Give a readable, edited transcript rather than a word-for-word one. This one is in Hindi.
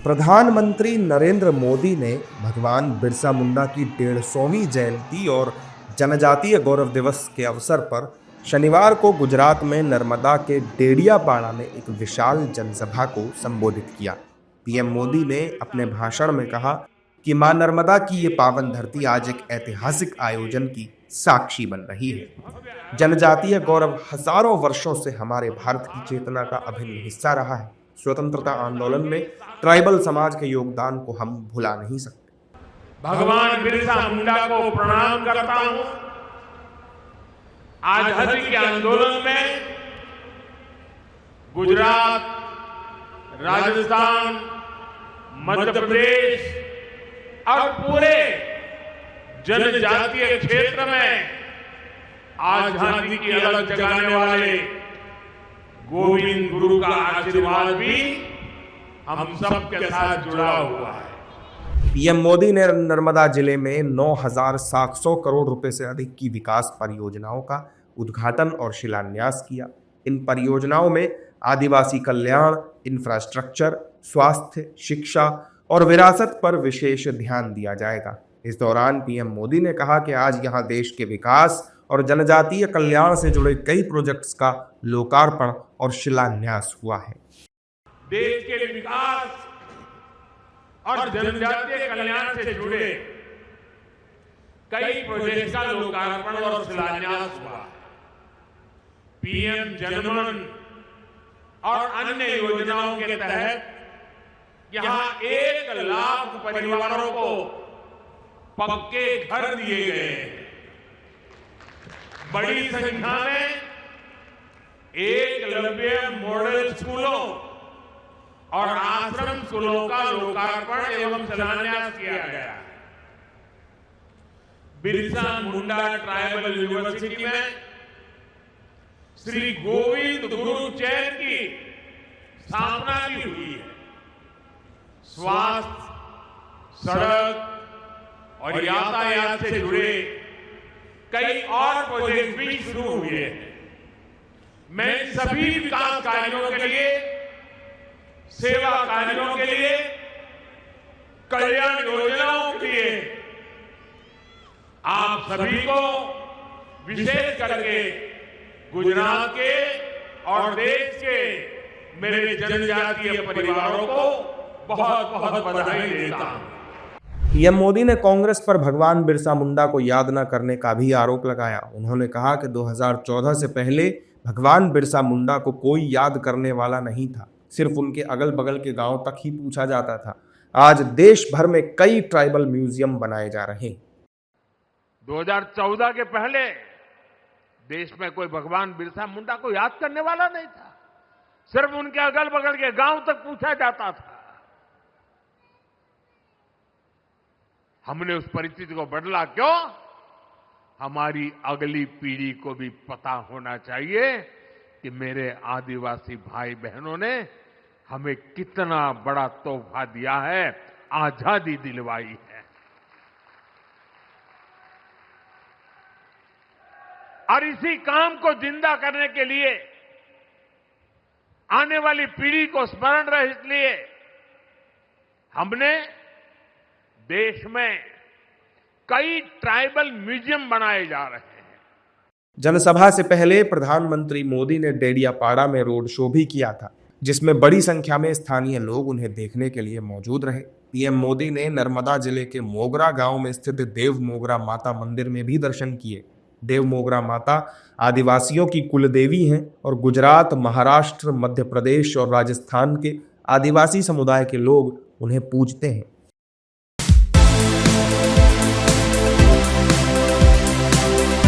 प्रधानमंत्री नरेंद्र मोदी ने भगवान बिरसा मुंडा की 150वीं जयंती और जनजातीय गौरव दिवस के अवसर पर शनिवार को गुजरात में नर्मदा के डेडियापाड़ा में एक विशाल जनसभा को संबोधित किया। पीएम मोदी ने अपने भाषण में कहा कि मां नर्मदा की ये पावन धरती आज एक ऐतिहासिक आयोजन की साक्षी बन रही है। जनजातीय गौरव हजारों वर्षों से हमारे भारत की चेतना का अभिन्न हिस्सा रहा है। स्वतंत्रता आंदोलन में ट्राइबल समाज के योगदान को हम भुला नहीं सकते। भगवान बिरसा मुंडा को प्रणाम करता हूं। आजादी के आंदोलन में गुजरात, राजस्थान, मध्य प्रदेश और पूरे जनजातीय क्षेत्र में आजादी की अलग जगाने वाले गोविंद गुरु का आशीर्वाद भी हम सबके साथ जुड़ा हुआ है। पीएम मोदी ने नर्मदा जिले में 9,700 करोड़ रुपए से अधिक की विकास परियोजनाओं का उद्घाटन और शिलान्यास किया। इन परियोजनाओं में आदिवासी कल्याण, इंफ्रास्ट्रक्चर, स्वास्थ्य, शिक्षा और विरासत पर विशेष ध्यान दिया जाएगा। इस दौरान पीएम मोदी ने कहा कि आज यहां देश के विकास और जनजातीय कल्याण से जुड़े कई प्रोजेक्ट्स का लोकार्पण और शिलान्यास हुआ है। देश के विकास और जनजातीय कल्याण से जुड़े कई प्रोजेक्ट्स का लोकार्पण और शिलान्यास हुआ। पीएम जनमन और अन्य योजनाओं के तहत यहां 1 लाख परिवारों को पक्के घर दिए गए हैं। बड़ी संख्या में एकलव्य मॉडल स्कूलों और आश्रम स्कूलों का लोकार्पण एवं शिलान्यास किया गया। बिरसा मुंडा ट्राइबल यूनिवर्सिटी में श्री गोविंद गुरु चैन की स्थापना भी हुई है। स्वास्थ्य, सड़क और यातायात से जुड़े कई और प्रोजेक्ट भी शुरू हुए हैं। मैं सभी विकास कार्यों के लिए, सेवा कार्यों के लिए, कल्याण योजनाओं के लिए आप सभी को विशेष करके गुजरात के और देश के मेरे जनजातीय परिवारों को बहुत बहुत बधाई देता हूं। पीएम मोदी ने कांग्रेस पर भगवान बिरसा मुंडा को याद न करने का भी आरोप लगाया। उन्होंने कहा कि 2014 से पहले भगवान बिरसा मुंडा को कोई याद करने वाला नहीं था। सिर्फ उनके अगल बगल के गांव तक ही पूछा जाता था। आज देश भर में कई ट्राइबल म्यूजियम बनाए जा रहे हैं। 2014 के पहले देश में कोई भगवान बिरसा मुंडा को याद करने वाला नहीं था। सिर्फ उनके अगल बगल के गांव तक पूछा जाता था। हमने उस परिस्थिति को बदला क्यों? हमारी अगली पीढ़ी को भी पता होना चाहिए कि मेरे आदिवासी भाई बहनों ने हमें कितना बड़ा तोहफा दिया है, आजादी दिलवाई है। और इसी काम को जिंदा करने के लिए, आने वाली पीढ़ी को स्मरण रहे, इसलिए हमने देश में कई ट्राइबल म्यूजियम बनाए जा रहे हैं। जनसभा से पहले प्रधानमंत्री मोदी ने डेडियापाड़ा में रोड शो भी किया था, जिसमें बड़ी संख्या में स्थानीय लोग उन्हें देखने के लिए मौजूद रहे। पीएम मोदी ने नर्मदा जिले के मोगरा गांव में स्थित देव मोगरा माता मंदिर में भी दर्शन किए। देव मोगरा माता आदिवासियों की कुलदेवी हैं और गुजरात, महाराष्ट्र, मध्य प्रदेश और राजस्थान के आदिवासी समुदाय के लोग उन्हें पूजते हैं।